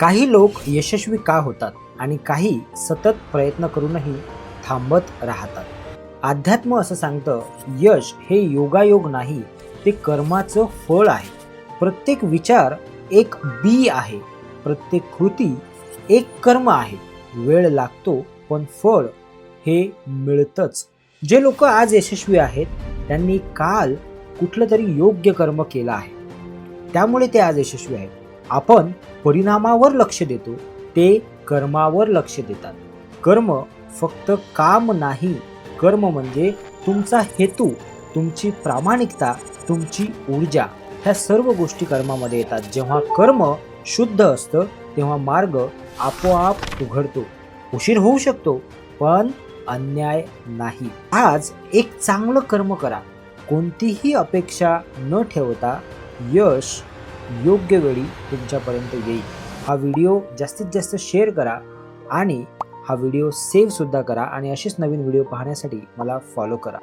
काही लोक यशस्वी का होतात आणि काही सतत प्रयत्न करूनही थांबत राहतात. अध्यात्म असं सांगतं, यश हे योगायोग नाही, ते कर्माचं फळ आहे. प्रत्येक विचार एक बी आहे, प्रत्येक कृती एक कर्म आहे. वेळ लागतो पण फळ हे मिळतच. जे लोक आज यशस्वी आहेत त्यांनी काल कुठलं तरी योग्य कर्म केलं आहे, त्यामुळे ते आज यशस्वी आहेत. आपण परिणामावर लक्ष देतो, ते कर्मावर लक्ष देतात. कर्म फक्त काम नाही, कर्म म्हणजे तुमचा हेतू, तुमची प्रामाणिकता, तुमची ऊर्जा, ह्या सर्व गोष्टी कर्मामध्ये येतात. जेव्हा कर्म शुद्ध असतं तेव्हा मार्ग आपोआप उघडतो. उशीर होऊ शकतो पण अन्याय नाही. आज एक चांगलं कर्म करा, कोणतीही अपेक्षा न ठेवता. यश योग्य वेळी तुमच्यापर्यंत येईल. हा व्हिडिओ जास्तीत जास्त शेअर करा आणि हा व्हिडिओ सेव्ह सुद्धा करा आणि असेच नवीन व्हिडिओ पाहण्यासाठी मला फॉलो करा.